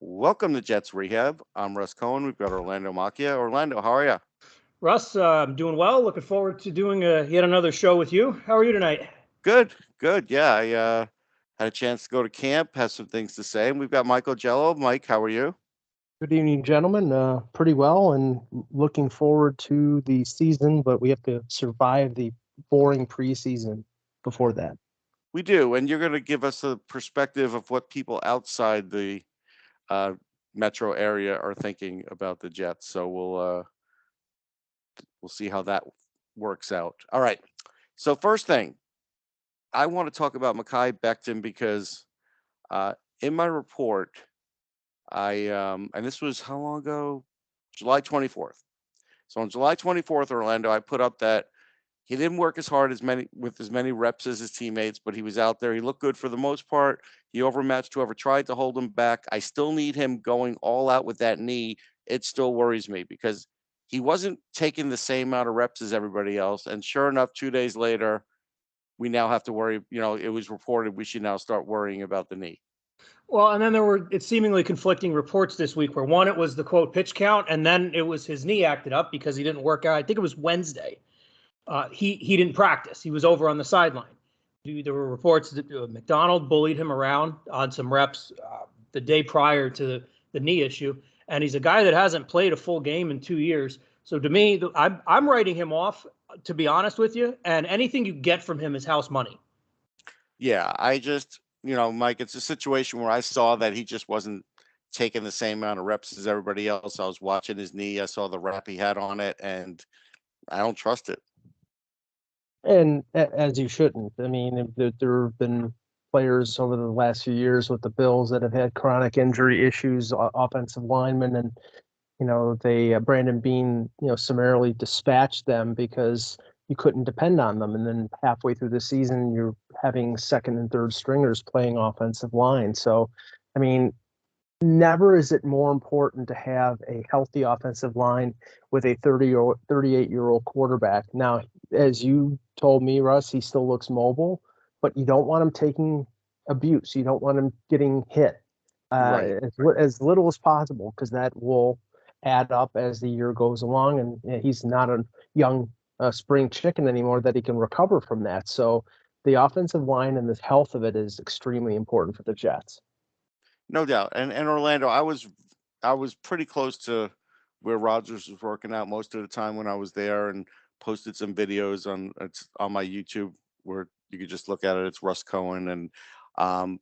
Welcome to Jets Rehab. I'm Russ Cohen. We've got Orlando Macchia. Orlando, how are you? Russ, I'm doing well. Looking forward to doing yet another show with you. How are you tonight? Good, good. Yeah, I had a chance to go to camp, have some things to say, and we've got Mike Augello. Mike, how are you? Good evening, gentlemen. Pretty well, and looking forward to the season, but we have to survive the boring preseason before that. We do, and you're going to give us a perspective of what people outside the uh, metro area are thinking about the Jets. So we'll see how that works out. All right. So first thing, I want to talk about Mekhi Becton because in my report, and this was how long ago? July 24th. So on July 24th, Orlando, I put up that he didn't work as hard with as many reps as his teammates, but he was out there. He looked good for the most part. He overmatched whoever tried to hold him back. I still need him going all out with that knee. It still worries me because he wasn't taking the same amount of reps as everybody else. And sure enough, 2 days later, we now have to worry. It was reported we should now start worrying about the knee. Well, and then there were seemingly conflicting reports this week where one, it was the quote pitch count, and then it was his knee acted up because he didn't work out. I think it was Wednesday. He didn't practice. He was over on the sideline. There were reports that McDonald bullied him around on some reps the day prior to the knee issue, and he's a guy that hasn't played a full game in 2 years. So to me, I'm writing him off, to be honest with you, and anything you get from him is house money. Yeah, I just, Mike, it's a situation where I saw that he just wasn't taking the same amount of reps as everybody else. I was watching his knee. I saw the wrap he had on it, and I don't trust it. And as you shouldn't. I mean, there have been players over the last few years with the Bills that have had chronic injury issues, offensive linemen, and Brandon Beane, summarily dispatched them because you couldn't depend on them. And then halfway through the season, you're having second and third stringers playing offensive line. So, I mean, never is it more important to have a healthy offensive line with a 30 or 38-year-old quarterback. Now, as you told me, Russ, he still looks mobile, but you don't want him taking abuse. You don't want him getting hit Right. as little as possible, because that will add up as the year goes along. And he's not a young spring chicken anymore that he can recover from that. So the offensive line and the health of it is extremely important for the Jets. No doubt. And Orlando, I was pretty close to where Rodgers was working out most of the time when I was there, and posted some videos on my YouTube where you could just look at it. It's Russ Cohen, and um,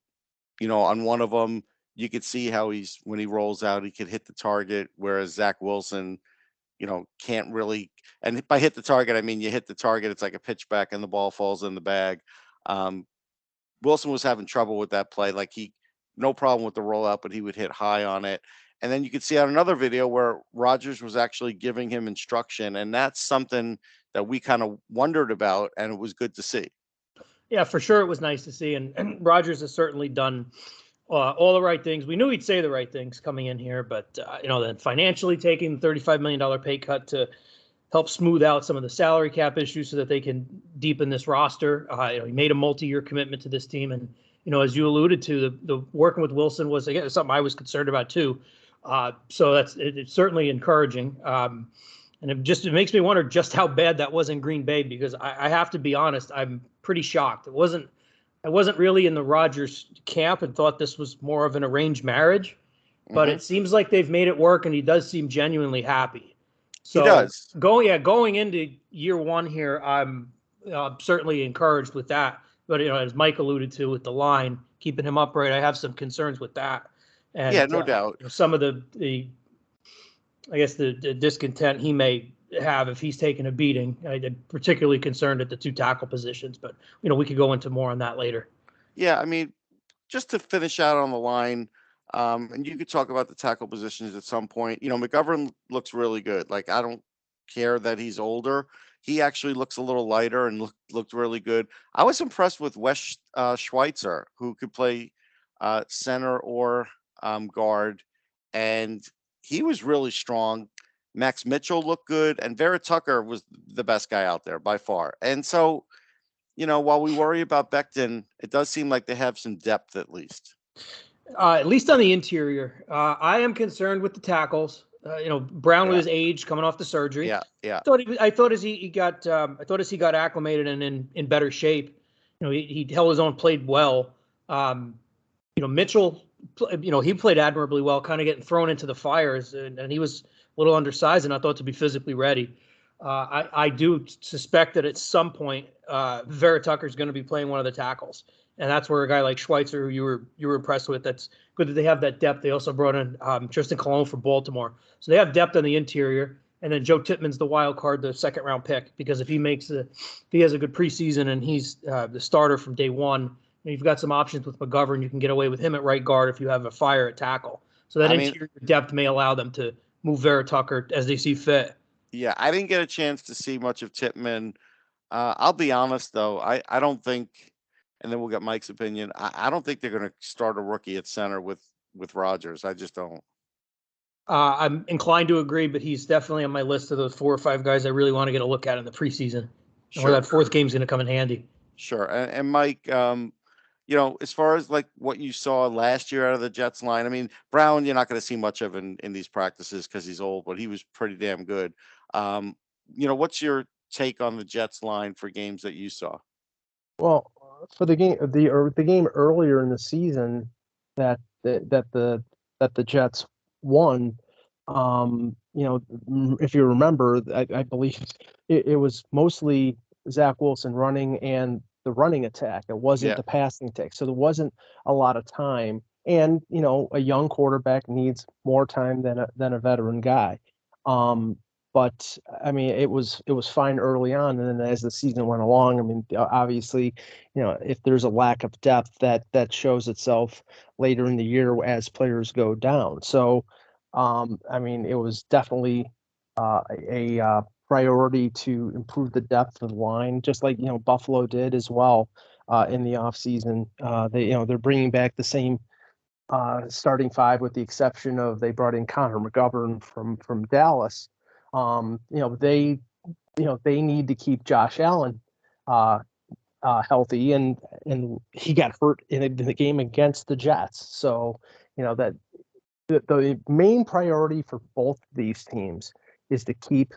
on one of them you could see how when he rolls out, he could hit the target, whereas Zach Wilson, can't really. And by hit the target, I mean you hit the target, it's like a pitch back and the ball falls in the bag. Um, Wilson was having trouble with that play. Like no problem with the rollout, but he would hit high on it. And then you could see on another video where Rodgers was actually giving him instruction. And that's something that we kind of wondered about, and it was good to see. Yeah, for sure. It was nice to see. And Rodgers has certainly done all the right things. We knew he'd say the right things coming in here, but, then financially taking the $35 million pay cut to help smooth out some of the salary cap issues so that they can deepen this roster. He made a multi-year commitment to this team. And, as you alluded to, the working with Wilson was, again, something I was concerned about too. So it's certainly encouraging. And it makes me wonder just how bad that was in Green Bay, because I have to be honest, I'm pretty shocked. I wasn't really in the Rodgers camp and thought this was more of an arranged marriage, but it seems like they've made it work, and he does seem genuinely happy. So he does. Going into year one here, I'm certainly encouraged with that. But as Mike alluded to with the line, keeping him upright, I have some concerns with that. And yeah, no doubt. Some of the I guess the discontent he may have if he's taking a beating. I'm particularly concerned at the two tackle positions, but we could go into more on that later. Yeah, I mean, just to finish out on the line, and you could talk about the tackle positions at some point. McGovern looks really good. Like, I don't care that he's older. He actually looks a little lighter and looked really good. I was impressed with Wes Schweitzer, who could play center or guard, and he was really strong. Max Mitchell looked good, and Vera Tucker was the best guy out there by far. And so, while we worry about Becton, it does seem like they have some depth at least. At least on the interior. I am concerned with the tackles. Brown with Yeah, his age coming off the surgery. yeah, yeah, I thought as he got acclimated and in better shape, he held his own, played well. Um, Mitchell, he played admirably well, kind of getting thrown into the fires, and he was a little undersized and I thought to be physically ready. I do suspect that at some point, Vera Tucker's going to be playing one of the tackles, and that's where a guy like Schweitzer, who you were impressed with, that's good that they have that depth. They also brought in Tristan Colon for Baltimore, so they have depth on the interior. And then Joe Tippmann's the wild card, the second round pick, because if he has a good preseason and he's the starter from day one, you've got some options with McGovern. You can get away with him at right guard if you have a fire at tackle. So that I mean, interior depth may allow them to move Vera Tucker as they see fit. yeah, I didn't get a chance to see much of Tippmann. I'll be honest though, I don't think, and then we'll get Mike's opinion. I don't think they're going to start a rookie at center with Rodgers. I just don't. I'm inclined to agree, but he's definitely on my list of those 4 or 5 guys I really want to get a look at in the preseason, and where Sure, that fourth game's going to come in handy. sure. And Mike, as far as like what you saw last year out of the Jets line, I mean, Brown, you're not going to see much of in these practices because he's old, but he was pretty damn good. Um, what's your take on the Jets line for games that you saw? Well, for the game earlier in the season that the Jets won, if you remember, I believe it was mostly Zach Wilson running and the running attack. It wasn't Yeah, the passing attack, so there wasn't a lot of time. And a young quarterback needs more time than a veteran guy. Um, but I mean, it was fine early on, and then as the season went along, I mean, obviously, if there's a lack of depth, that shows itself later in the year as players go down. So, I mean, it was definitely a priority to improve the depth of the line, just like Buffalo did as well in the offseason. They're bringing back the same starting five with the exception of they brought in Connor McGovern from Dallas. They need to keep Josh Allen uh, healthy, and he got hurt in the game against the Jets. So that the main priority for both these teams is to keep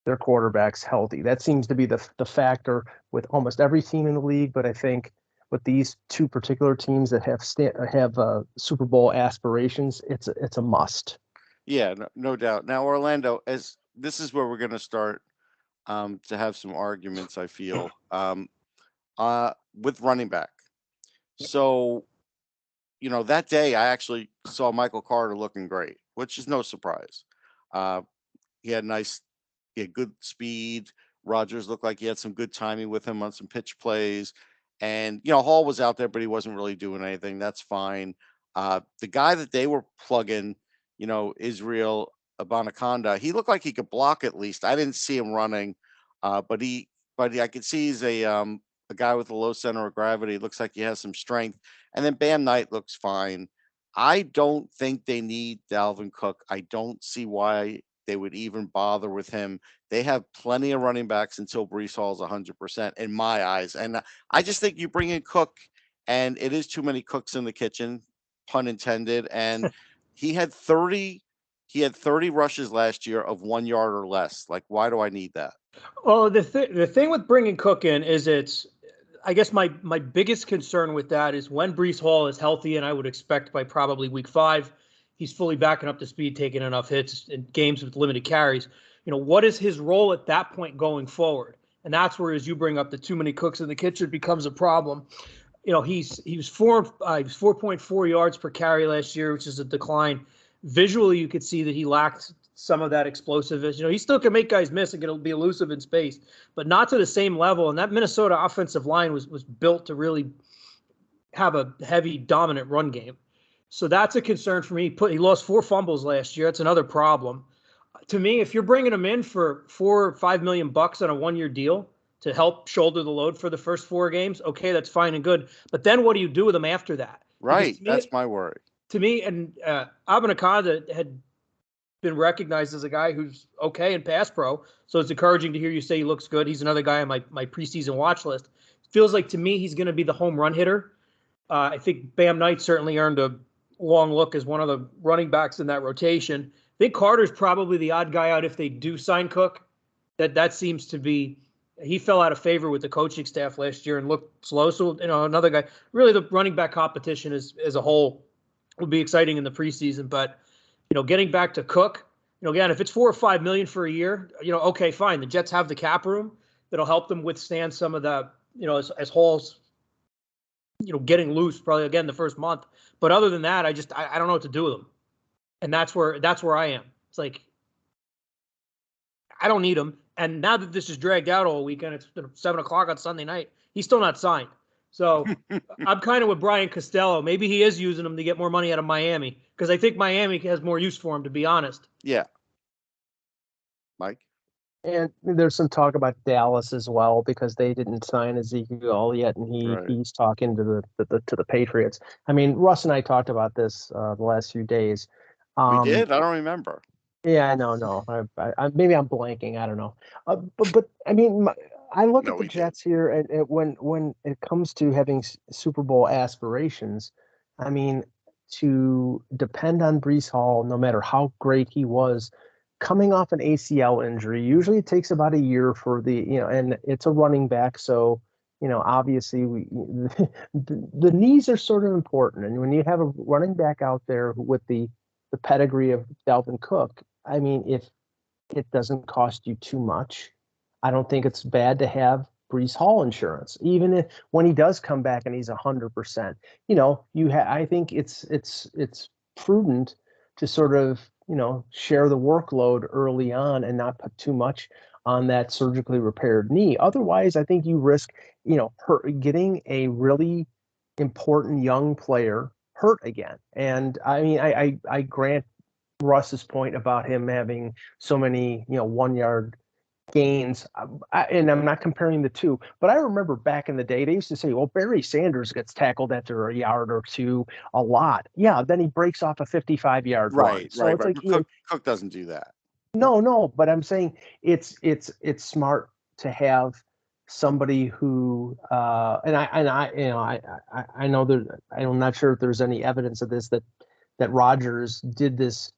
their quarterbacks healthy. That seems to be the factor with almost every team in the league, but I think with these two particular teams that have Super Bowl aspirations, it's a must. yeah, no doubt. Now, Orlando, as this is where we're going to start to have some arguments, I feel, with running back. So, that day I actually saw Michael Carter looking great, which is no surprise. Uh, he had he had good speed. Rogers looked like he had some good timing with him on some pitch plays. And, Hall was out there, but he wasn't really doing anything. That's fine. The guy that they were plugging, Israel Abanaconda, he looked like he could block at least. I didn't see him running, but I could see he's a guy with a low center of gravity. Looks like he has some strength. And then Bam Knight looks fine. I don't think they need Dalvin Cook. I don't see why they would even bother with him. They have plenty of running backs until Breece Hall is 100% in my eyes. And I just think you bring in Cook, and it is too many cooks in the kitchen, pun intended. And he had 30 rushes last year of 1 yard or less. Like, why do I need that? Well, the thing with bringing Cook in is I guess my biggest concern with that is when Breece Hall is healthy, and I would expect by probably week 5, he's fully backing up to speed, taking enough hits in games with limited carries. What is his role at that point going forward? And that's where, as you bring up, the too many cooks in the kitchen becomes a problem. He was 4.4 yards per carry last year, which is a decline. Visually, you could see that he lacked some of that explosiveness. He still can make guys miss and can be elusive in space, but not to the same level. And that Minnesota offensive line was built to really have a heavy, dominant run game. So that's a concern for me. He lost 4 fumbles last year. That's another problem. To me, if you're bringing him in for $4 or $5 million on a 1-year deal to help shoulder the load for the first 4 games, okay, that's fine and good. But then what do you do with him after that? Right. That's my worry. To me, and Abanaconda had been recognized as a guy who's okay in pass pro. So it's encouraging to hear you say he looks good. He's another guy on my preseason watch list. Feels like to me he's going to be the home run hitter. I think Bam Knight certainly earned a long look as one of the running backs in that rotation. I think Carter's probably the odd guy out if they do sign Cook. That seems to be, he fell out of favor with the coaching staff last year and looked slow. So, another guy, really the running back competition as a whole would be exciting in the preseason. But, getting back to Cook, again, if it's $4 or $5 million for a year, okay, fine. The Jets have the cap room that'll help them withstand some of the, as Hall's, getting loose probably again the first month. But other than that, I don't know what to do with them. And that's where I am. It's like, I don't need him. And now that this is dragged out all weekend, it's 7:00 on Sunday night. He's still not signed. So I'm kind of with Brian Costello. Maybe he is using him to get more money out of Miami because I think Miami has more use for him, to be honest. Yeah. Mike? And there's some talk about Dallas as well because they didn't sign Ezekiel yet, and he's talking to the Patriots. I mean, Russ and I talked about this the last few days. We did? I don't remember. Yeah, no. I maybe I'm blanking. I don't know. But I mean, I look at the Jets here, and when it comes to having Super Bowl aspirations, I mean, to depend on Breece Hall, no matter how great he was, coming off an ACL injury, usually it takes about a year for and it's a running back, so obviously the knees are sort of important, and when you have a running back out there with the pedigree of Dalvin Cook, I mean, if it doesn't cost you too much, I don't think it's bad to have Breece Hall insurance, even if when he does come back and he's 100%. I think it's prudent to sort of share the workload early on and not put too much on that surgically repaired knee. Otherwise, I think you risk getting a really important young player hurt again. And I mean, I grant Russ's point about him having so many 1 yard gains, and I'm not comparing the two, but I remember back in the day they used to say, well, Barry Sanders gets tackled after a yard or two a lot. Yeah, then he breaks off a 55-yard run. So it's like Cook doesn't do that. No, but I'm saying it's smart to have somebody who and I know that I'm not sure if there's any evidence of this that Rodgers did this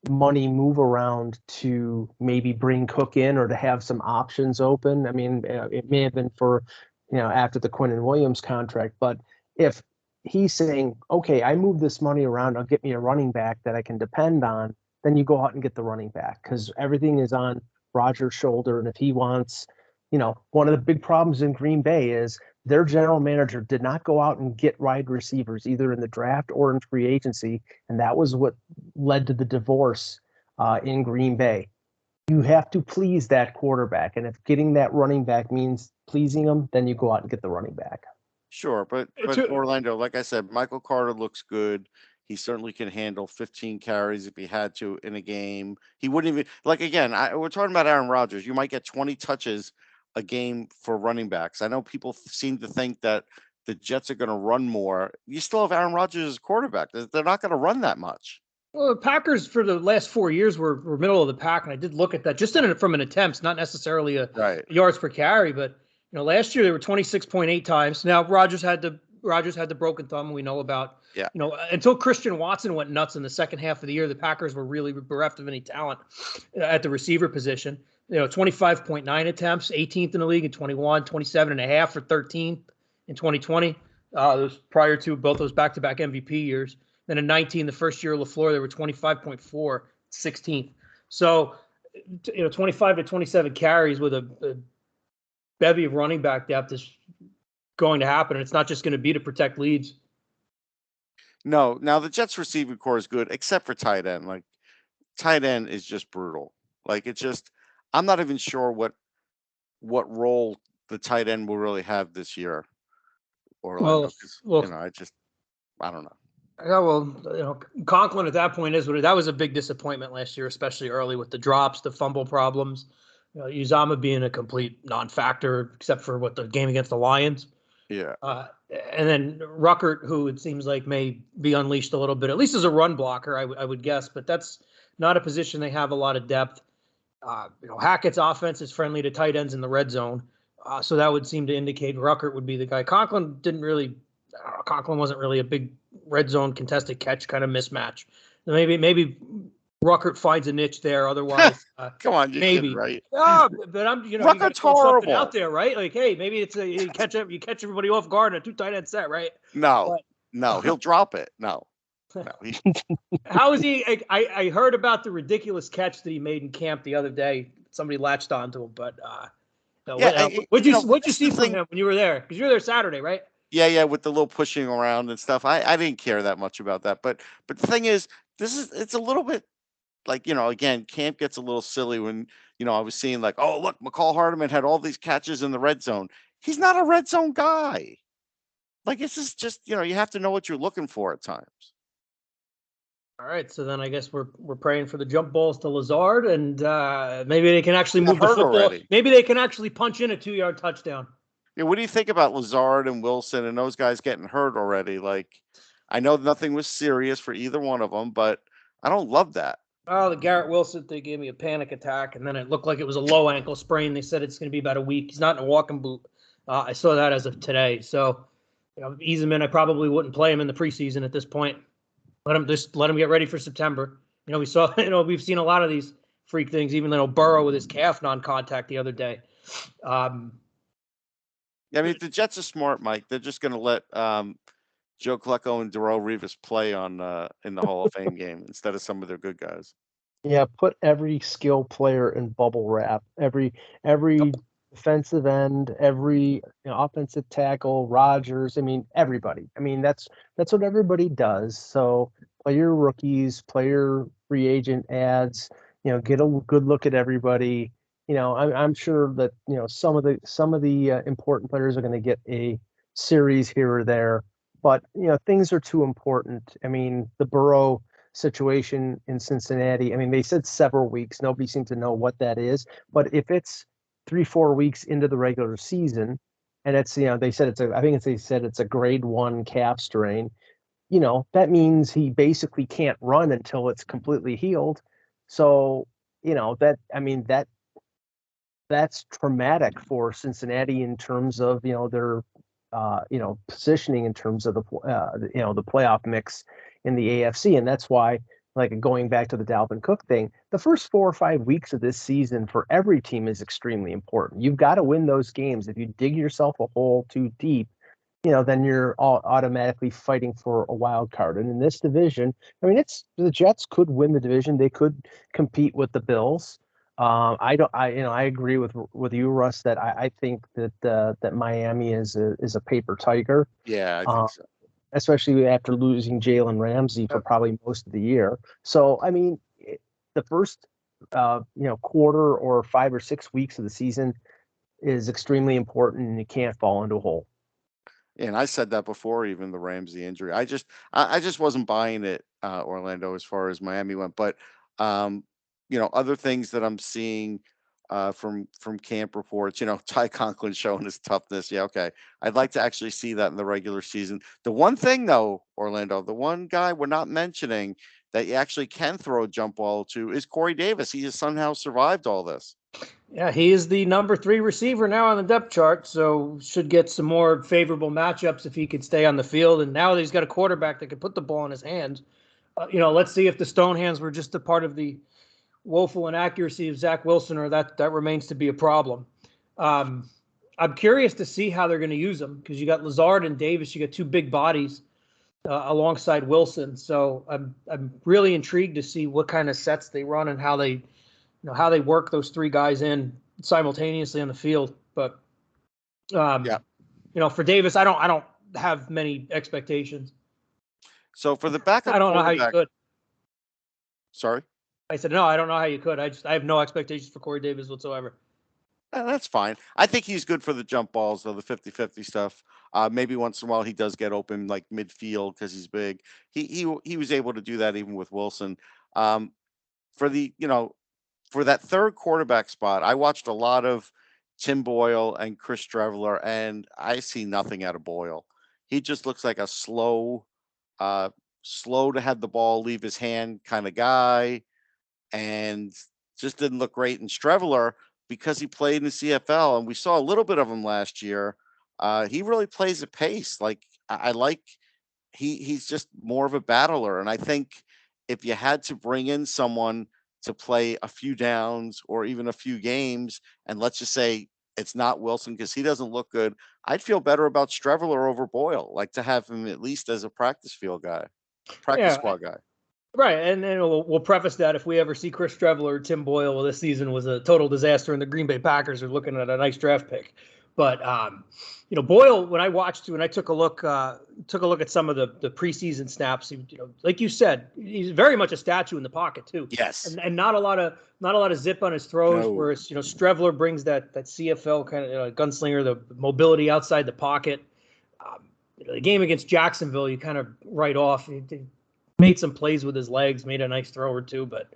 money move around to maybe bring Cook in or to have some options open. I mean, it may have been for after the Quinnen Williams contract, but if he's saying, okay, I move this money around, I'll get me a running back that I can depend on, then you go out and get the running back because everything is on Rodgers' shoulder. And if he wants, one of the big problems in Green Bay is their general manager did not go out and get wide receivers either in the draft or in free agency. And that was what led to the divorce in Green Bay. You have to please that quarterback. And if getting that running back means pleasing him, then you go out and get the running back. Sure. But Orlando, like I said, Michael Carter looks good. He certainly can handle 15 carries if he had to in a game. He wouldn't even we're talking about Aaron Rodgers. You might get 20 touches a game for running backs. I know people seem to think that the Jets are going to run more. You still have Aaron Rodgers as quarterback. They're not going to run that much. Well, the Packers for the last 4 years were middle of the pack, and I did look at that just from an attempts, not necessarily a yards per carry. But last year they were 26.8 times. Now Rodgers had the broken thumb we know about. Yeah. Until Christian Watson went nuts in the second half of the year, the Packers were really bereft of any talent at the receiver position. 25.9 attempts, 18th in the league in 21, 27.5 for 13th in 2020. Those prior to both those back-to-back MVP years. Then in 19, the first year of LaFleur, they were 25.4, 16th. So, 25 to 27 carries with a bevy of running back depth is going to happen. And it's not just going to be to protect leads. No. Now, the Jets receiving core is good, except for tight end. Like, tight end is just brutal. Like, it's just, I'm not even sure what role the tight end will really have this year. Orlando, I don't know. Yeah, well, Conklin at that point that was a big disappointment last year, especially early with the drops, the fumble problems. Uzama being a complete non-factor, except for the game against the Lions. Yeah. And then Ruckert, who it seems like may be unleashed a little bit, at least as a run blocker, I would guess. But that's not a position they have a lot of depth. Hackett's offense is friendly to tight ends in the red zone, so that would seem to indicate Ruckert would be the guy. Conklin wasn't really a big red zone contested catch kind of mismatch. Maybe Ruckert finds a niche there. Otherwise, Come on, you're kidding, maybe. right? Yeah, but I'm you got to Ruckert's throw something out horrible. there, right? Like, hey, maybe it's you catch everybody off guard in a 2 tight end set, right? No, But he'll drop it. No. how is he? I heard about the ridiculous catch that he made in camp the other day. Somebody latched onto him, but what'd you see from him when you were there? Because you were there Saturday, right? Yeah, with the little pushing around and stuff. I didn't care that much about that, but the thing is, it's a little bit like, again, camp gets a little silly when, I was seeing like, oh, look, McCall Hardeman had all these catches in the red zone. He's not a red zone guy. Like, it's just, you have to know what you're looking for at times. All right, so then I guess we're praying for the jump balls to Lazard, and maybe they can actually move the football. Already. Maybe they can actually punch in a 2-yard touchdown. Yeah, what do you think about Lazard and Wilson and those guys getting hurt already? Like, I know nothing was serious for either one of them, but I don't love that. Oh, the Garrett Wilson, they gave me a panic attack, and then it looked like it was a low ankle sprain. They said it's going to be about a week. He's not in a walking boot. I saw that as of today. So, ease him in. I probably wouldn't play him in the preseason at this point. Let him get ready for September. We've seen a lot of these freak things, even Burrow with his calf non-contact the other day. I mean, the Jets are smart, Mike. They're just going to let Joe Klecko and Darrelle Revis play in the Hall of Fame game instead of some of their good guys. Yeah, put every skill player in bubble wrap. Every defensive end, every offensive tackle, Rodgers. I mean, everybody. I mean, that's what everybody does. So play your rookies, play your free agent ads. Get a good look at everybody. I'm sure that some of the important players are going to get a series here or there, but things are too important. I mean, the Burrow situation in Cincinnati. I mean, they said several weeks. Nobody seems to know what that is. But if it's 3-4 weeks into the regular season, and it's they said it's a grade 1 calf strain. That means he basically can't run until it's completely healed. So that's traumatic for Cincinnati in terms of their positioning in terms of the playoff mix in the AFC. And that's why, like, going back to the Dalvin Cook thing, the first 4 or 5 weeks of this season for every team is extremely important. You've got to win those games. If you dig yourself a hole too deep, then you're automatically fighting for a wild card. And in this division, I mean, the Jets could win the division. They could compete with the Bills. I agree with you, Russ, that I think that Miami is a paper tiger. Yeah, I think so. Especially after losing Jalen Ramsey for probably most of the year. So, I mean, the first, quarter or 5 or 6 weeks of the season is extremely important, and you can't fall into a hole. And I said that before, even the Ramsey injury. I just wasn't buying it, Orlando, as far as Miami went. But other things that I'm seeing from camp reports, Ty Conklin showing his toughness. Yeah, okay. I'd like to actually see that in the regular season. The one thing, though, Orlando, the one guy we're not mentioning that you actually can throw a jump ball to is Corey Davis. He has somehow survived all this. Yeah, he is the number 3 receiver now on the depth chart, so should get some more favorable matchups if he could stay on the field. And now that he's got a quarterback that can put the ball in his hands, let's see if the stone hands were just a part of the woeful inaccuracy of Zach Wilson, or that remains to be a problem. I'm curious to see how they're going to use them, because you got Lazard and Davis. You got 2 big bodies alongside Wilson. So I'm really intrigued to see what kind of sets they run and how they work those 3 guys in simultaneously on the field. But for Davis, I don't have many expectations. So for the backup, I don't know how you could. Sorry, I said no. I don't know how you could. I have no expectations for Corey Davis whatsoever. That's fine. I think he's good for the jump balls, though, the 50-50 stuff. Maybe once in a while he does get open like midfield because he's big. He was able to do that even with Wilson. For that third quarterback spot, I watched a lot of Tim Boyle and Chris Streveler, and I see nothing out of Boyle. He just looks like a slow to have the ball leave his hand kind of guy, and just didn't look great. And Streveler, because he played in the CFL, and we saw a little bit of him last year, he really plays at pace. Like, I like he's just more of a battler. And I think if you had to bring in someone to play a few downs or even a few games, and let's just say it's not Wilson because he doesn't look good, I'd feel better about Streveler over Boyle, like to have him at least as a practice Yeah, squad guy. right. And then we'll preface that if we ever see Chris Streveler or Tim Boyle, well, this season was a total disaster, and the Green Bay Packers are looking at a nice draft pick. But Boyle, when I took a look at some of the preseason snaps, like you said, he's very much a statue in the pocket too. Yes. And not a lot of zip on his throws. No. Whereas Streveler brings that CFL kind of gunslinger, the mobility outside the pocket. The game against Jacksonville, you kind of write off. He made some plays with his legs, made a nice throw or two, but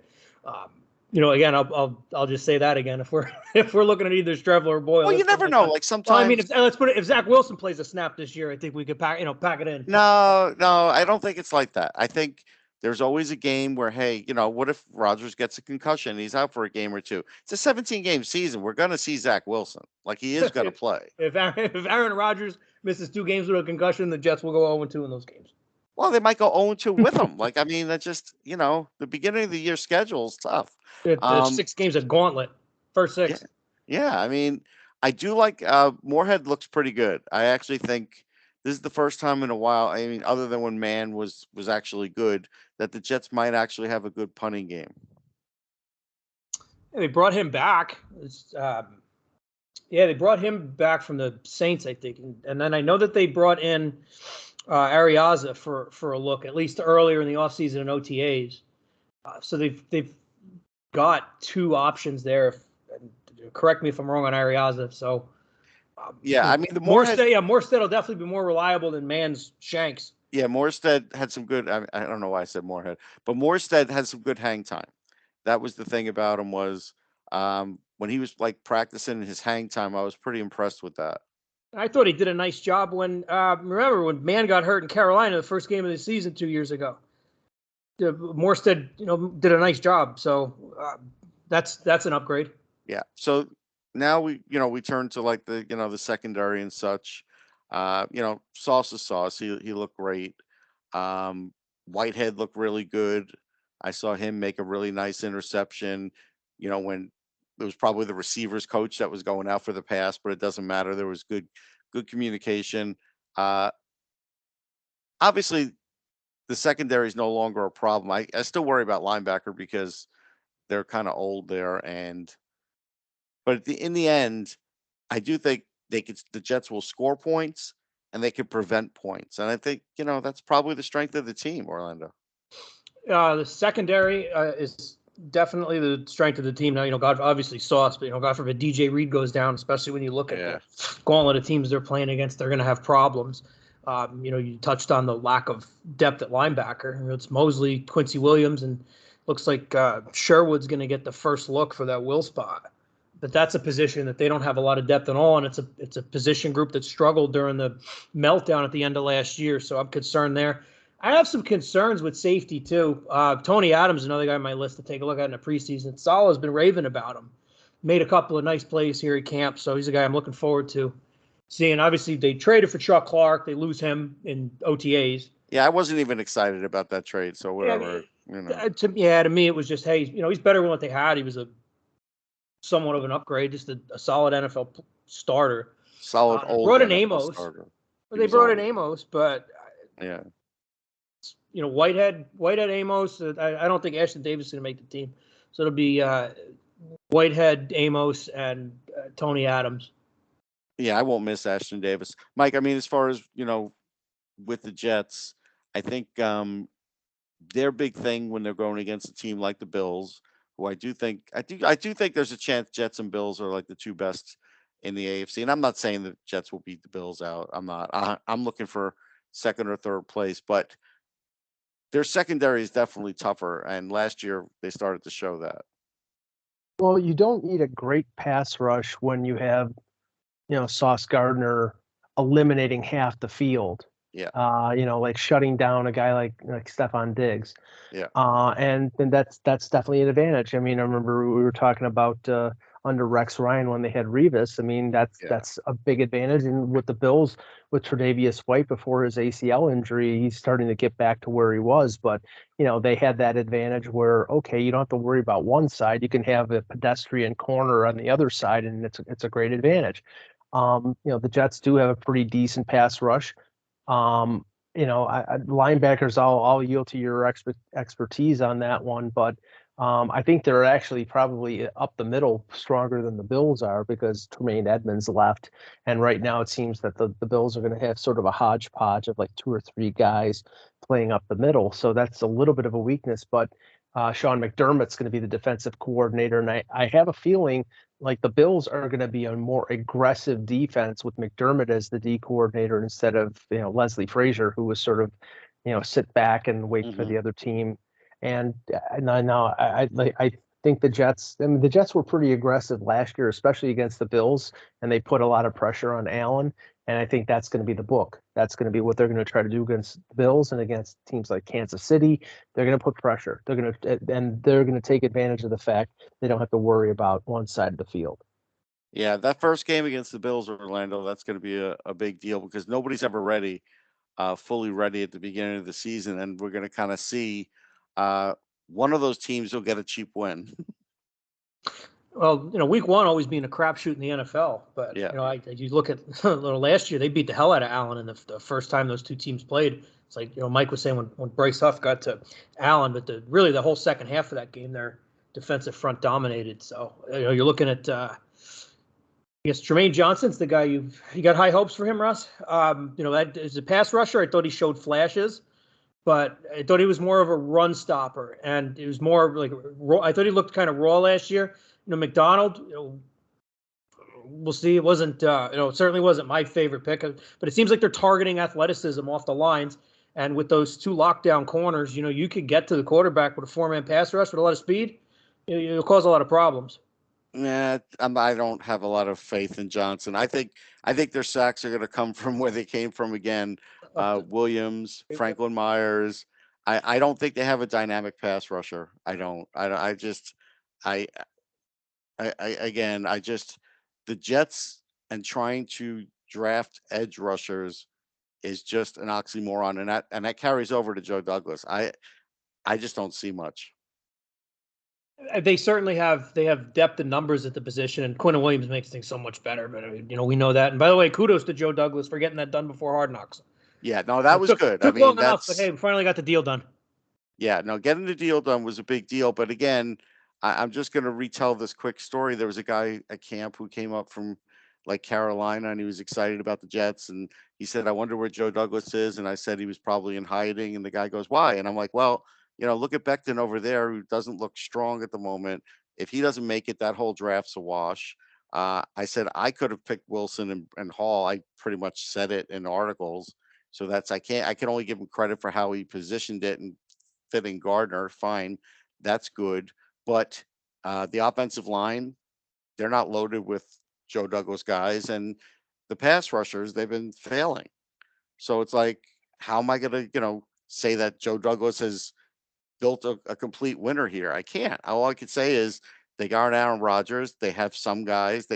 again, I'll just say that again. If we're looking at either Streveler or Boyle, Well, you never know. Like sometimes, well, I mean, let's put it. If Zach Wilson plays a snap this year, I think we could pack it in. No, I don't think it's like that. I think there's always a game where, hey, what if Rodgers gets a concussion and he's out for a game or two? It's a 17-game season. We're going to see Zach Wilson. Like, he is going to play. If Aaron Rodgers misses 2 games with a concussion, the Jets will go 0-2 in those games. Well, they might go 0-2 with him. Like, I mean, that's just, the beginning of the year schedule is tough. The 6 games a gauntlet. First 6. Yeah, I mean, I do like Moorhead looks pretty good. I actually think this is the first time in a while, I mean, other than when Mann was actually good, that the Jets might actually have a good punting game. Yeah, they brought him back. They brought him back from the Saints, I think. And then I know that they brought in Ariaza for a look, at least earlier in the offseason in OTAs. So they've got 2 options there. Correct me if I'm wrong on Ariaza. So I mean, the Morstead will definitely be more reliable than Mann's Shanks. Yeah, Morstead had some good. I don't know why I said Moorhead, but Morstead had some good hang time. That was the thing about him was when he was like practicing his hang time. I was pretty impressed with that. I thought he did a nice job when remember when Mann got hurt in Carolina the first game of the season 2 years ago. Morstead, did a nice job. So that's an upgrade. Yeah. So now we turn to like the secondary and such. Sauce is Sauce. He looked great. Whitehead looked really good. I saw him make a really nice interception. When it was probably the receivers coach that was going out for the pass, but it doesn't matter. There was good communication. Obviously, the secondary is no longer a problem. I still worry about linebacker because they're kind of old there, but in the end, I do think the Jets will score points and they can prevent points, and I think that's probably the strength of the team, Orlando. The secondary is definitely the strength of the team. Now, God, obviously Sauce, but God forbid DJ Reed goes down, especially when you look at the gauntlet of teams they're playing against, they're going to have problems. You touched on the lack of depth at linebacker. It's Mosley, Quincy Williams, and looks like Sherwood's going to get the first look for that will spot. But that's a position that they don't have a lot of depth at all, and it's a position group that struggled during the meltdown at the end of last year. So I'm concerned there. I have some concerns with safety too. Tony Adams, another guy on my list to take a look at in the preseason. Salah's been raving about him. Made a couple of nice plays here at camp, so he's a guy I'm looking forward to seeing. Obviously, they traded for Chuck Clark. They lose him in OTAs. Yeah, I wasn't even excited about that trade, so whatever. To me, it was just, hey, he's better than what they had. He was somewhat of an upgrade, just a solid NFL starter. Solid old. Brought in Amos. They brought in Amos, but yeah. Whitehead, Amos. I don't think Ashton Davis is going to make the team. So it'll be Whitehead, Amos, and Tony Adams. Yeah, I won't miss Ashton Davis. Mike, I mean, as far as, with the Jets, I think their big thing when they're going against a team like the Bills, who I do think there's a chance Jets and Bills are like the 2 best in the AFC. And I'm not saying the Jets will beat the Bills out. I'm not. I'm looking for second or third place, but their secondary is definitely tougher, and last year they started to show that. Well, you don't need a great pass rush when you have, Sauce Gardner eliminating half the field. Yeah. Like shutting down a guy like Stephon Diggs. Yeah. And then that's definitely an advantage. I mean, I remember we were talking about under Rex Ryan when they had Revis. I mean, Yeah. that's a big advantage. And with the Bills, with Tre'Davious White before his ACL injury, he's starting to get back to where he was. But they had that advantage where, okay, you don't have to worry about one side. You can have a pedestrian corner on the other side, and it's a great advantage. The Jets do have a pretty decent pass rush. Um, Linebackers, I'll yield to your expertise on that one, but I think they're actually probably up the middle stronger than the Bills are because Tremaine Edmonds left, and right now it seems that the Bills are going to have sort of a hodgepodge of like two or three guys playing up the middle, so that's a little bit of a weakness. But Sean McDermott's going to be the defensive coordinator, and I have a feeling like the Bills are going to be a more aggressive defense with McDermott as the D coordinator instead of Leslie Frazier, who was sort of sit back and wait for Hmm. the other team. And I think the Jets. I mean, the Jets were pretty aggressive last year, especially against the Bills, and they put a lot of pressure on Allen. And I think that's going to be the book. That's going to be what they're going to try to do against the Bills and against teams like Kansas City. They're going to put pressure. They're going to take advantage of the fact they don't have to worry about one side of the field. Yeah, that first game against the Bills, Orlando, that's going to be a big deal because nobody's ever ready, fully ready at the beginning of the season, and we're going to kind of see uh, one of those teams will get a cheap win. Well, week one always being a crapshoot in the NFL, but Yeah. you look at last year, they beat the hell out of Allen in the first time those two teams played. It's like Mike was saying when Bryce Huff got to Allen, but really the whole second half of that game, their defensive front dominated. So you're looking at I guess Jermaine Johnson's the guy you got high hopes for him, Russ. That is a pass rusher. I thought he showed flashes, but I thought he was more of a run stopper, and it was more like raw. I thought he looked kind of raw last year. McDonald, we'll see. It wasn't, it certainly wasn't my favorite pick, but it seems like they're targeting athleticism off the lines. And with those two lockdown corners, you could get to the quarterback with a four-man pass rush with a lot of speed. It'll cause a lot of problems. Nah, I don't have a lot of faith in Johnson. I think their sacks are going to come from where they came from again. Williams, Franklin Myers. I don't think they have a dynamic pass rusher. I don't. I just. I. Again. I just. The Jets and trying to draft edge rushers is just an oxymoron, and that carries over to Joe Douglas. I just don't see much. They certainly have depth and numbers at the position, and Quinn Williams makes things so much better. But we know that. And by the way, kudos to Joe Douglas for getting that done before Hard Knocks. Yeah, no, that was good. I Took mean, long enough, but hey, we finally got the deal done. yeah, no, getting the deal done was a big deal. But again, I'm just going to retell this quick story. There was a guy at camp who came up from like Carolina and he was excited about the Jets. And he said, I wonder where Joe Douglas is. And I said he was probably in hiding. And the guy goes, why? And I'm like, well, look at Becton over there who doesn't look strong at the moment. If he doesn't make it, that whole draft's a wash. I said I could have picked Wilson and Hall. I pretty much said it in articles. So I can only give him credit for how he positioned it and fitting Gardner, fine, that's good. But the offensive line, they're not loaded with Joe Douglas guys, and the pass rushers, they've been failing. So it's like, how am I going to, say that Joe Douglas has built a complete winner here? I can't. All I could say is they got Aaron Rodgers. They have some guys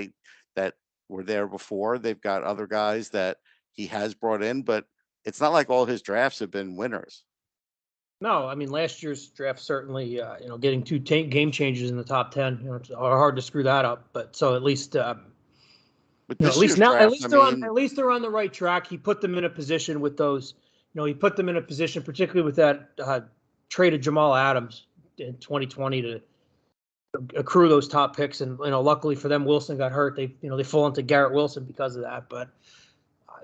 that were there before. They've got other guys that he has brought in, but it's not like all his drafts have been winners. No, I mean last year's draft certainly, getting two game changers in the top 10, it's hard to screw that up. But so at least, But at this least year's now, draft, I mean, at least they're on the right track. He put them in a position with those, he put them in a position, particularly with that trade of Jamal Adams in 2020 to accrue those top picks. And luckily for them, Wilson got hurt. They fall into Garrett Wilson because of that. But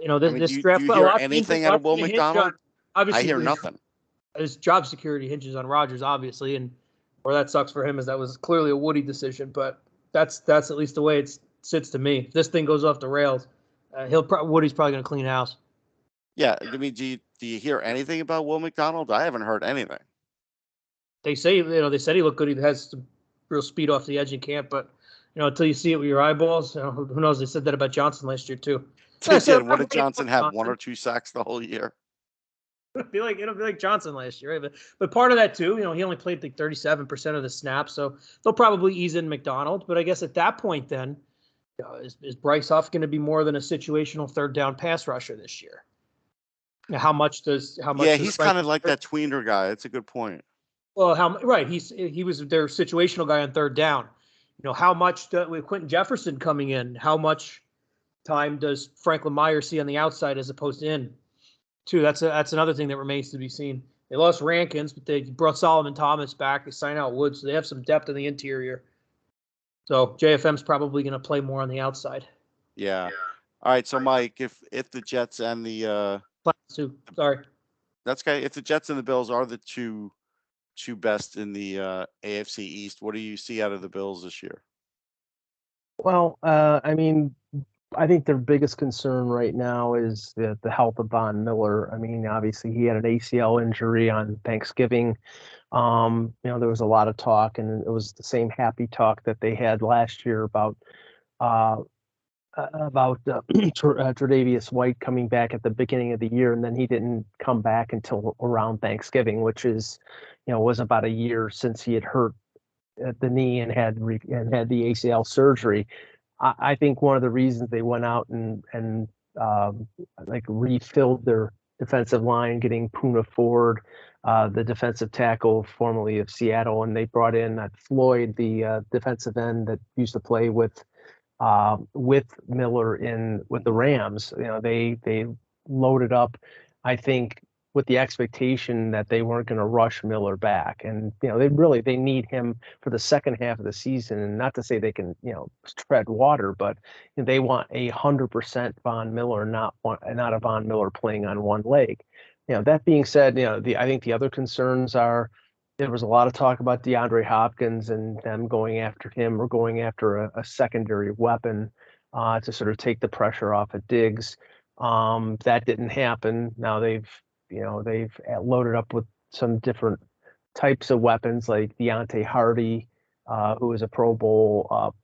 I mean, this do draft, you a hear lot anything out of Will hinge on McDonald? I obviously hear nothing. his job security hinges on Rodgers, obviously, and where that sucks for him is that was clearly a Woody decision. But that's at least the way it sits to me. If this thing goes off the rails, Woody's probably going to clean house. Yeah, I mean, do you hear anything about Will McDonald? I haven't heard anything. They say they said he looked good. He has some real speed off the edge in camp, but until you see it with your eyeballs, who knows? They said that about Johnson last year too. They did. What did Johnson have? 1 or 2 sacks the whole year? It'll be like Johnson last year, right? But part of that too, he only played like 37% of the snaps, so they'll probably ease in McDonald. But I guess at that point, then is Bryce Huff going to be more than a situational third down pass rusher this year? Now, how much does he's kind of like that tweener guy. That's a good point. Well, he was their situational guy on third down. How much with Quentin Jefferson coming in, how much time does Franklin Myers see on the outside as opposed to in? Too. That's another thing that remains to be seen. They lost Rankins, but they brought Solomon Thomas back. They signed out Woods, so they have some depth in the interior. So JFM's probably going to play more on the outside. Yeah. All right. So Mike, if the Jets and the that's okay. If the Jets and the Bills are the two best in the AFC East, what do you see out of the Bills this year? Well, I mean, I think their biggest concern right now is the health of Von Miller. I mean, obviously he had an ACL injury on Thanksgiving. There was a lot of talk, and it was the same happy talk that they had last year about Tre'Davious White coming back at the beginning of the year, and then he didn't come back until around Thanksgiving, which is, was about a year since he had hurt the knee and had the ACL surgery. I think one of the reasons they went out and like refilled their defensive line, getting Poona Ford, the defensive tackle formerly of Seattle, and they brought in Floyd, the defensive end that used to play with Miller with the Rams. They loaded up, I think, with the expectation that they weren't going to rush Miller back. And, they need him for the second half of the season. And not to say they can, tread water, but they want 100% Von Miller, not a Von Miller playing on one leg. That being said, I think the other concerns are, there was a lot of talk about DeAndre Hopkins and them going after him or going after a secondary weapon to sort of take the pressure off of Diggs. That didn't happen. Now they've loaded up with some different types of weapons like Deontay Hardy, who is a Pro Bowl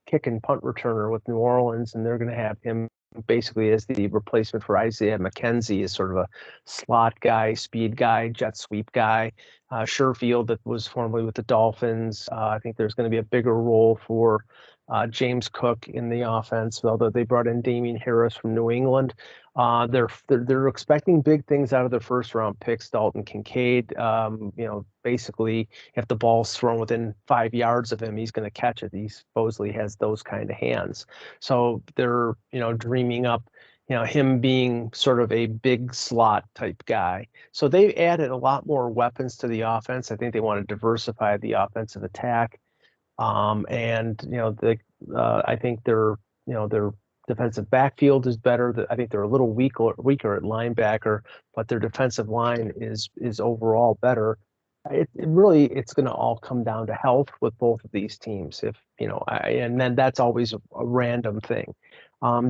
kick and punt returner with New Orleans, and they're going to have him basically as the replacement for Isaiah McKenzie, as sort of a slot guy, speed guy, jet sweep guy. Sherfield, that was formerly with the Dolphins. I think there's going to be a bigger role for James Cook in the offense, although they brought in Damian Harris from New England. They're expecting big things out of their first round picks, Dalton Kincaid. Basically, if the ball's thrown within 5 yards of him, he's going to catch it. He supposedly has those kind of hands. So they're, dreaming up, him being sort of a big slot type guy. So they've added a lot more weapons to the offense. I think they want to diversify the offensive attack. I think their defensive backfield is better. I think they're a little weaker at linebacker, but their defensive line is overall better. It's going to all come down to health with both of these teams. And then that's always a random thing.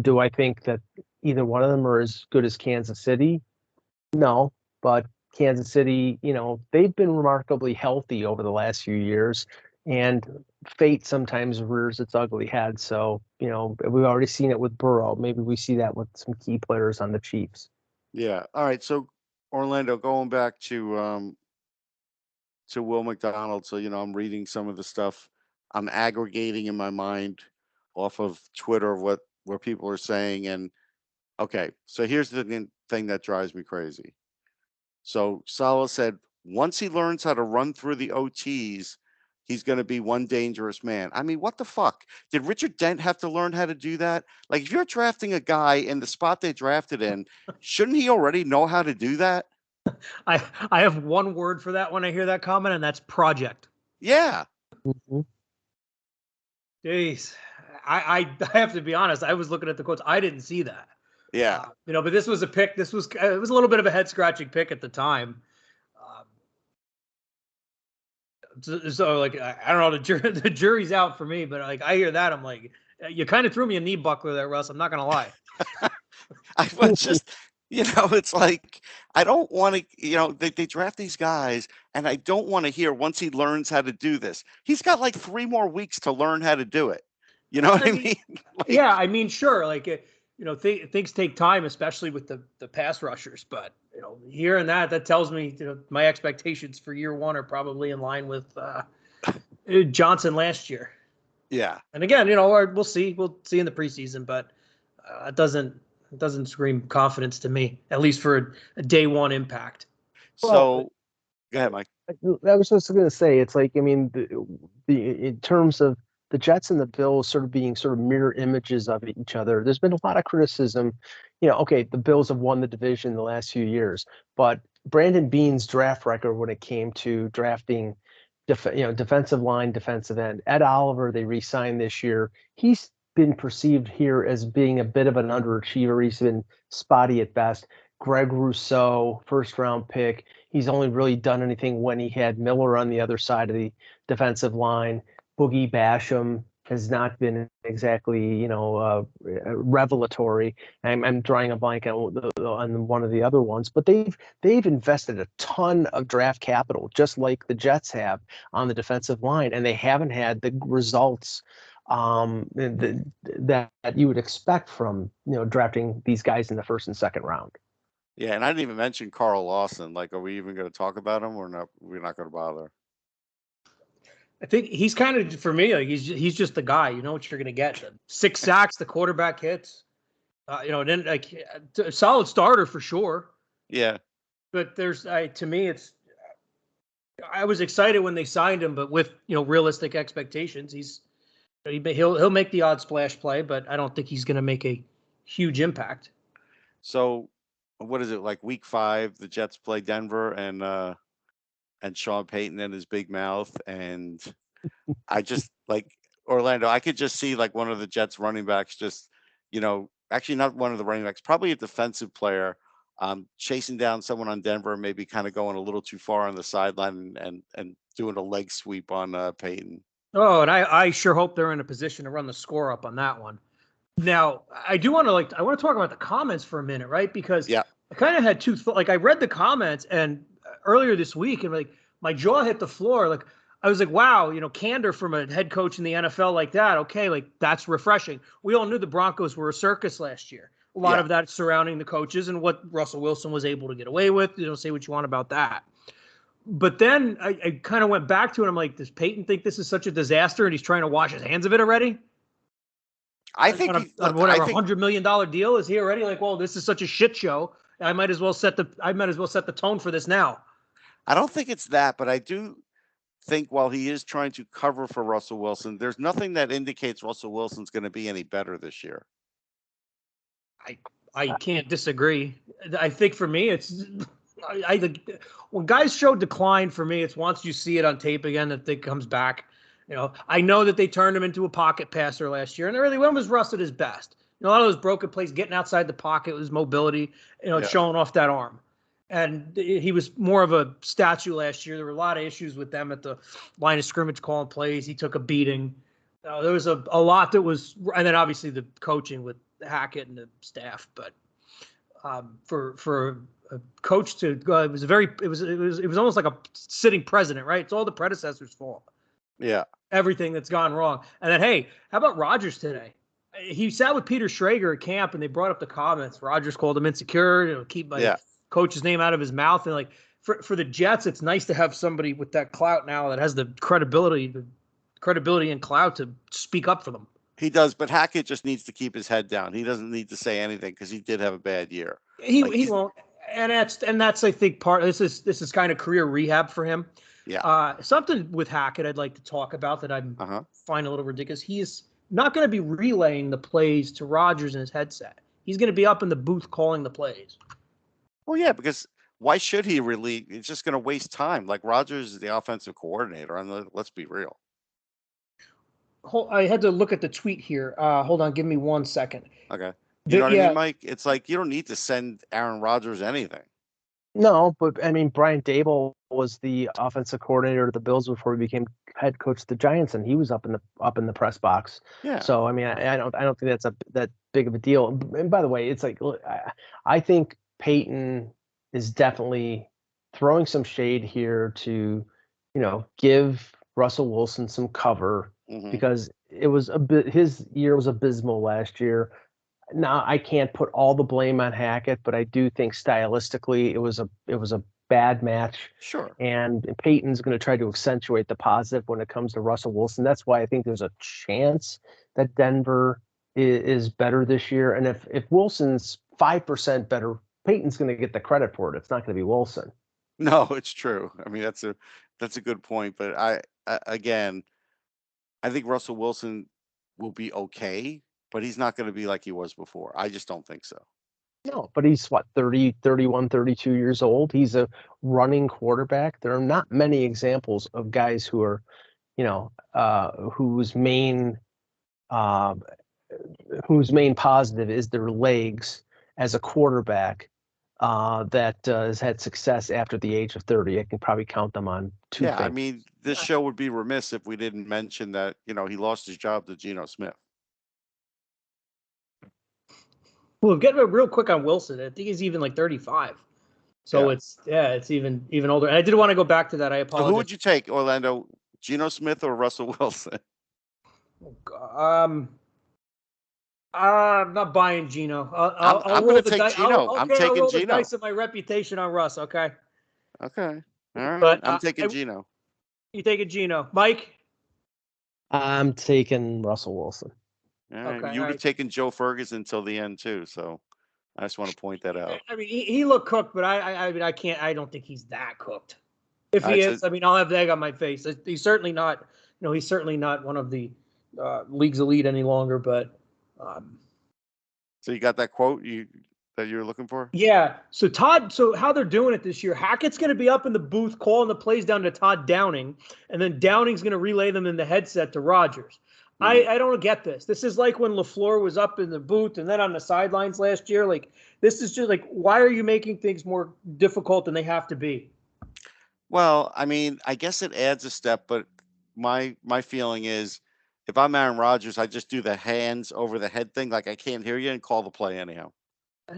Do I think that either one of them are as good as Kansas City? No, but Kansas City, they've been remarkably healthy over the last few years, and fate sometimes rears its ugly head. So, we've already seen it with Burrow. Maybe we see that with some key players on the Chiefs. Yeah. All right. So Orlando, going back to Will McDonald. So, I'm reading some of the stuff. I'm aggregating in my mind off of Twitter what people are saying. And okay, so here's the thing that drives me crazy. So Saleh said, once he learns how to run through the OTs, he's going to be one dangerous man. I mean, what the fuck? Did Richard Dent have to learn how to do that? Like, if you're drafting a guy in the spot they drafted in, shouldn't he already know how to do that? I have one word for that when I hear that comment, and that's project. Yeah. Mm-hmm. Jeez. I have to be honest. I was looking at the quotes. I didn't see that. Yeah. But this was a pick. It was a little bit of a head scratching pick at the time. So like, I don't know, the jury's out for me, but like, I hear that, I'm like, you kind of threw me a knee buckler there, Russ. I'm not going to lie. I was just, it's like, I don't want to, they draft these guys, and I don't want to hear once he learns how to do this. He's got like 3 more weeks to learn how to do it. You know what I mean? Yeah, I mean, sure. Like, things take time, especially with the pass rushers. But hearing that tells me my expectations for year one are probably in line with Johnson last year. Yeah. And again, we'll see in the preseason, but it doesn't scream confidence to me, at least for a day one impact. So go ahead, Mike. I was just going to say, it's like, I mean, in terms of the Jets and the Bills sort of being sort of mirror images of each other, there's been a lot of criticism. Okay, the Bills have won the division the last few years, but Brandon Beane's draft record when it came to drafting, defensive line, defensive end, Ed Oliver, they re-signed this year. He's been perceived here as being a bit of an underachiever. He's been spotty at best. Greg Rousseau, first round pick. He's only really done anything when he had Miller on the other side of the defensive line. Boogie Basham has not been exactly, revelatory. I'm drawing a blank on one of the other ones, but they've invested a ton of draft capital, just like the Jets have on the defensive line, and they haven't had the results that you would expect from drafting these guys in the first and second round. Yeah, and I didn't even mention Carl Lawson. Like, are we even going to talk about him or not? We're not going to bother. I think he's kind of, for me, like he's just the guy. You know what you're going to get. 6 sacks, the quarterback hits. Then like a solid starter for sure. Yeah. But to me, I was excited when they signed him, but with realistic expectations, he'll make the odd splash play, but I don't think he's going to make a huge impact. So, what is it, like week 5? The Jets play Denver and Sean Payton and his big mouth, and I just like Orlando. I could just see like one of the Jets running backs, just actually not one of the running backs, probably a defensive player, chasing down someone on Denver, maybe kind of going a little too far on the sideline and doing a leg sweep on Payton. Oh, and I sure hope they're in a position to run the score up on that one. Now, I want to talk about the comments for a minute, right? Because I kind of had I read the comments and earlier this week, and like my jaw hit the floor. Like I was like, wow, candor from a head coach in the NFL like that. Okay, like that's refreshing. We all knew the Broncos were a circus last year. A lot of that surrounding the coaches and what Russell Wilson was able to get away with. Say what you want about that. But then I kind of went back to it. I'm like, does Peyton think this is such a disaster and he's trying to wash his hands of it already? I think on whatever $100 million deal is he already like, well, this is such a shit show. I might as well set the tone for this now. I don't think it's that, but I do think while he is trying to cover for Russell Wilson, there's nothing that indicates Russell Wilson's going to be any better this year. I can't disagree. I think for me, when guys show decline for me, it's once you see it on tape again that it comes back. I know that they turned him into a pocket passer last year, and really when was Russ at his best? A lot of those broken plays, getting outside the pocket, his mobility, showing off that arm. And he was more of a statue last year. There were a lot of issues with them at the line of scrimmage calling plays. He took a beating. There was a lot that was, and then obviously the coaching with Hackett and the staff. But for a coach to go, it was almost like a sitting president, right? It's all the predecessor's fault. Yeah. Everything that's gone wrong. And then, hey, how about Rodgers today? He sat with Peter Schrager at camp, and they brought up the comments. Rodgers called him insecure, keep my coach's name out of his mouth. And like for the Jets, it's nice to have somebody with that clout now that has the credibility and clout to speak up for them. He does, but Hackett just needs to keep his head down. He doesn't need to say anything because he did have a bad year. He won't. And that's I think this is kind of career rehab for him. Yeah. Something with Hackett I'd like to talk about that I find a little ridiculous. He is not going to be relaying the plays to Rodgers in his headset. He's going to be up in the booth calling the plays. Well, yeah, because why should he really? It's just going to waste time. Like Rodgers is the offensive coordinator, and let's be real. I had to look at the tweet here. Hold on, give me 1 second. Okay. You know what I mean, Mike? It's like you don't need to send Aaron Rodgers anything. No, but I mean, Brian Daboll was the offensive coordinator of the Bills before he became head coach of the Giants, and he was up in the press box. Yeah. So I mean, I don't think that's that big of a deal. And by the way, it's like I think Peyton is definitely throwing some shade here to, give Russell Wilson some cover because it was his year was abysmal last year. Now I can't put all the blame on Hackett, but I do think stylistically it was a bad match. Sure. And Peyton's going to try to accentuate the positive when it comes to Russell Wilson. That's why I think there's a chance that Denver is better this year. And if Wilson's 5% better, Peyton's going to get the credit for it. It's not going to be Wilson. No, it's true. I mean, that's a good point. But again, I think Russell Wilson will be okay, but he's not going to be like he was before. I just don't think so. No, but he's what, 30, 31, 32 years old. He's a running quarterback. There are not many examples of guys who are, whose uh, main positive is their legs as a quarterback that has had success after the age of 30. I can probably count them on two Yeah, I fingers. mean, this show would be remiss if we didn't mention that, he lost his job to Geno Smith. Well, getting real quick on Wilson. I think he's even like 35. So Yeah. it's even older. And I did want to go back to that. I So apologize. who would you take, Orlando? Geno Smith or Russell Wilson? I'm not buying Geno. I'm I'll going roll to the take dice. Geno. I'm I'll taking roll the Geno. dice of my reputation on Russ. Okay. Okay. All right. But I'm taking Geno. You taking Geno, Mike? I'm taking Russell Wilson. All right. Okay, You all would have right. taken Joe Ferguson until the end too. So I just want to point that out. I mean, he looked cooked, but I mean, I can't. I don't think he's that cooked. If All he right, is, I mean, I'll have the egg on my face. He's certainly not. He's certainly not one of the league's elite any longer. But So you got that quote that you were looking for? yeah. So Todd. So how they're doing it this year? Hackett's going to be up in the booth calling the plays down to Todd Downing, and then Downing's going to relay them in the headset to Rodgers. Mhm. I don't get this. This is like when LaFleur was up in the booth and then on the sidelines last year. Like, this is just like, why are you making things more difficult than they have to be? Well, I mean, I guess it adds a step, but my feeling is if I'm Aaron Rodgers, I just do the hands over the head thing, like I can't hear you, and call the play anyhow.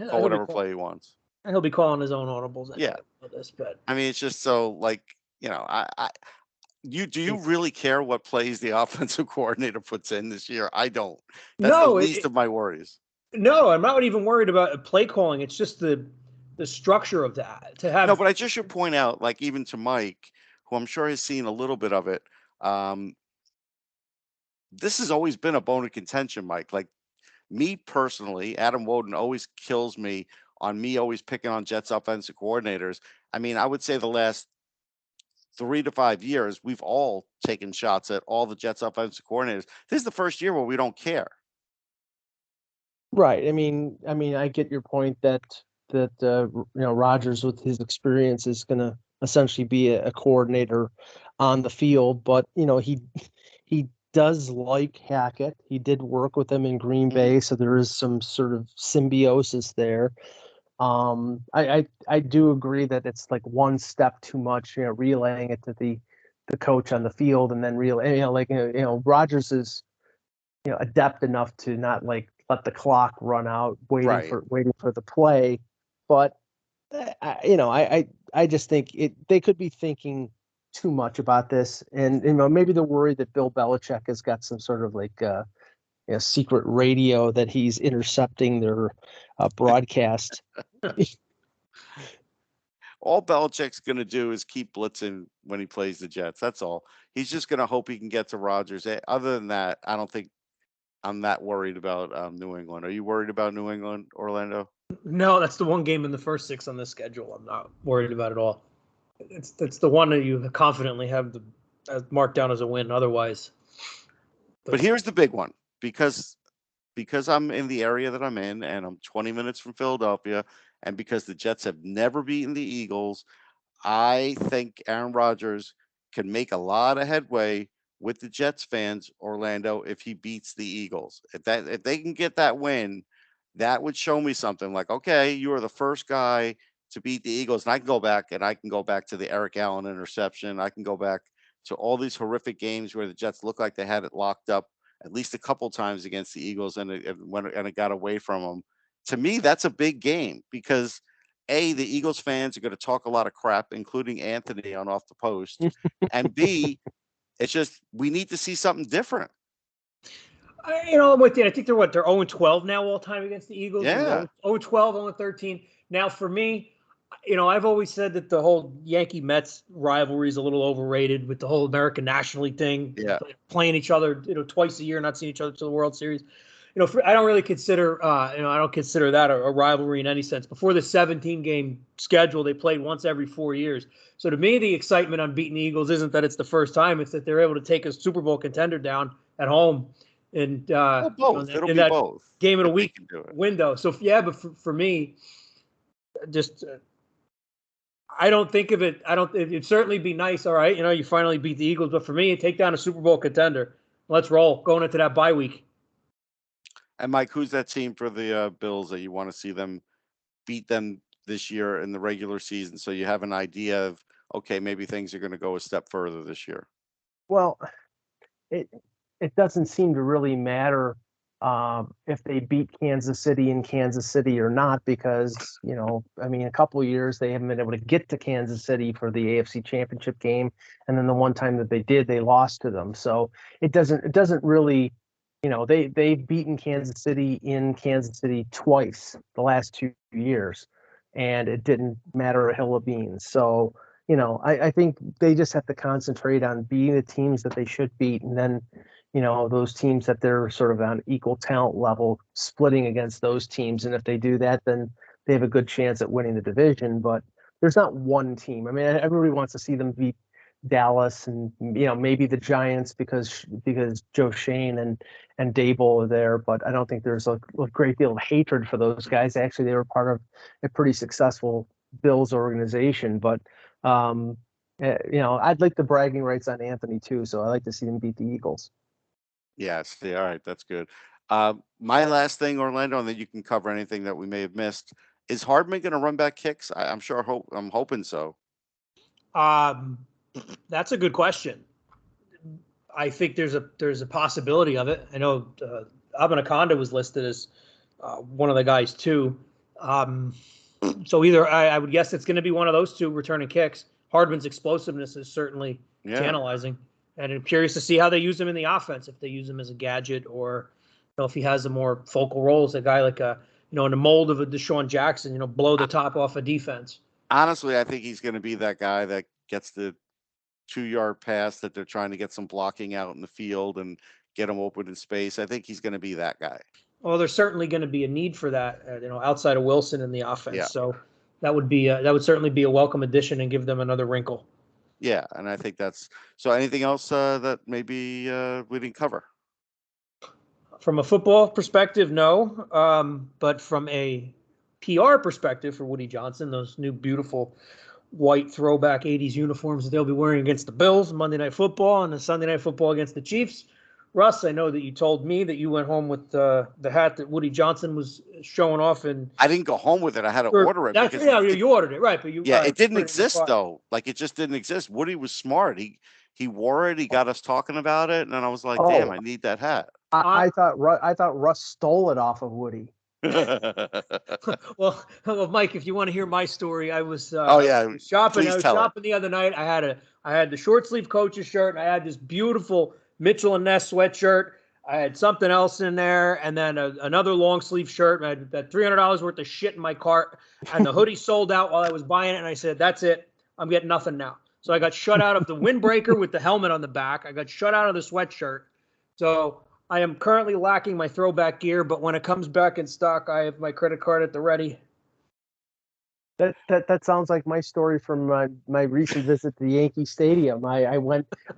Call whatever play he wants. He'll be calling his own audibles. Yeah. This, but I mean, it's just so like, do you really care what plays the offensive coordinator puts in this year? I don't. That's the least of my worries. No, I'm not even worried about play calling. It's just the structure of that to have. No, but I just should point out, like even to Mike, who I'm sure has seen a little bit of it. This has always been a bone of contention, Mike. Like me personally, Adam Woden always kills me on me always picking on Jets offensive coordinators. I mean, I would say the last 3 to 5 years, we've all taken shots at all the Jets offensive coordinators. This is the first year where we don't care. Right. I mean, I get your point that Rodgers with his experience is going to essentially be a coordinator on the field, but he does like Hackett. He did work with him in Green Bay, so there is some sort of symbiosis there. I do agree that it's like one step too much, relaying it to the coach on the field and then Rodgers is adept enough to not like let the clock run out waiting for the play, but I just think they could be thinking too much about this, and maybe they're worried that Bill Belichick has got some sort of like secret radio that he's intercepting their broadcast. All Belichick's going to do is keep blitzing when he plays the Jets. That's all. He's just going to hope he can get to Rodgers. Other than that, I don't think I'm that worried about New England. Are you worried about New England, Orlando? No, that's the one game in the first 6 on this schedule I'm not worried about at all. It's the one that you confidently have marked down as a win. Otherwise, but here's the big one, because I'm in the area that I'm in and I'm 20 minutes from Philadelphia, and because the Jets have never beaten the Eagles, I think Aaron Rodgers can make a lot of headway with the Jets fans, Orlando, if he beats the Eagles. If they can get that win, that would show me something like, okay, you are the first guy to beat the Eagles. And I can go back to the Eric Allen interception. I can go back to all these horrific games where the Jets look like they had it locked up at least a couple times against the Eagles, and it got away from them. To me, that's a big game because A, the Eagles fans are going to talk a lot of crap, including Anthony on Off the Post, and B, it's just we need to see something different. I'm with you. I think they're 0-12 now all time against the Eagles. Yeah. 0-12, 0-13. Now for me, I've always said that the whole Yankee Mets rivalry is a little overrated with the whole American National League thing, Yeah. playing each other, twice a year, not seeing each other to the World Series. I don't really consider, I don't consider that a rivalry in any sense. Before the 17-game schedule, they played once every 4 years. So to me, the excitement on beating the Eagles isn't that it's the first time; it's that they're able to take a Super Bowl contender down at home, and Well, both. It'll in be that both game of the if they week can do it. window. So yeah, but for me, just I don't think of it. It'd certainly be nice. All right, you finally beat the Eagles, but for me, take down a Super Bowl contender. Let's roll going into that bye week. And Mike, who's that team for the Bills that you want to see them beat them this year in the regular season, so you have an idea of, okay, maybe things are going to go a step further this year? Well, it it doesn't seem to really matter if they beat Kansas City in Kansas City or not, because I mean, a couple of years they haven't been able to get to Kansas City for the AFC Championship game, and then the one time that they did, they lost to them. So it doesn't really, they've beaten Kansas City in Kansas City twice the last 2 years, and it didn't matter a hill of beans. So I think they just have to concentrate on beating the teams that they should beat, and then, those teams that they're sort of on equal talent level, splitting against those teams. And if they do that, then they have a good chance at winning the division. But there's not one team. I mean, everybody wants to see them beat Dallas and, maybe the Giants because Joe Shane and Dable are there. But I don't think there's a great deal of hatred for those guys. Actually, they were part of a pretty successful Bills organization. But I'd like the bragging rights on Anthony too, so I like to see him beat the Eagles. Yeah, see, all right, that's good. My last thing, Orlando, and then you can cover anything that we may have missed. Is Hardman going to run back kicks? I'm hoping so. Um, that's a good question. I think there's a possibility of it. I know Abanaconda was listed as one of the guys too. So either I would guess it's going to be one of those two returning kicks. Hardman's explosiveness is certainly Yeah. tantalizing, and I'm curious to see how they use him in the offense. If they use him as a gadget, or if he has a more focal role as a guy like in the mold of a Deshaun Jackson, blow the top off a defense. Honestly, I think he's going to be that guy that gets the 2-yard pass that they're trying to get some blocking out in the field and get him open in space. I think he's going to be that guy. Well, there's certainly going to be a need for that, outside of Wilson in the offense. Yeah. So that would certainly be a welcome addition and give them another wrinkle. Yeah, and I think that's so. Anything else that maybe we didn't cover? From a football perspective, no. But from a PR perspective for Woody Johnson, those new beautiful white throwback 80s uniforms that they'll be wearing against the Bills Monday Night Football and the Sunday Night Football against the Chiefs. Russ, I know that you told me that you went home with the hat that Woody Johnson was showing off, and I didn't go home with it. I had to order it because you ordered it, right? But it didn't exist though. Like, it just didn't exist. Woody was smart. He wore it. He got us talking about it, and then I was like, "Damn, I need that hat." I thought Russ stole it off of Woody. Well, Mike, if you want to hear my story, I was shopping. I was shopping the other night. I had the short sleeve coach's shirt, and I had this beautiful Mitchell and Ness sweatshirt. I had something else in there, and then another long sleeve shirt. I had that $300 worth of shit in my cart, and the hoodie sold out while I was buying it. And I said, "That's it. I'm getting nothing now." So I got shut out of the windbreaker with the helmet on the back. I got shut out of the sweatshirt. So I am currently lacking my throwback gear, but when it comes back in stock, I have my credit card at the ready. That sounds like my story from my recent visit to the Yankee Stadium. I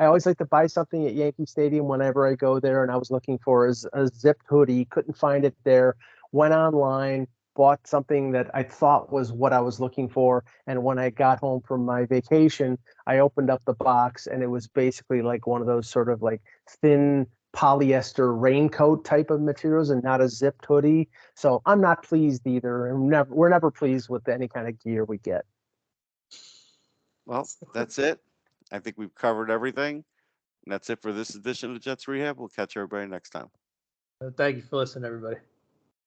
always like to buy something at Yankee Stadium whenever I go there, and I was looking for a zipped hoodie, couldn't find it there, went online, bought something that I thought was what I was looking for, and when I got home from my vacation, I opened up the box, and it was basically like one of those sort of like thin polyester raincoat type of materials and not a zipped hoodie. So I'm not pleased either. And we're never pleased with any kind of gear we get. Well, that's it. I think we've covered everything. And that's it for this edition of Jets Rehab. We'll catch everybody next time. Thank you for listening, everybody.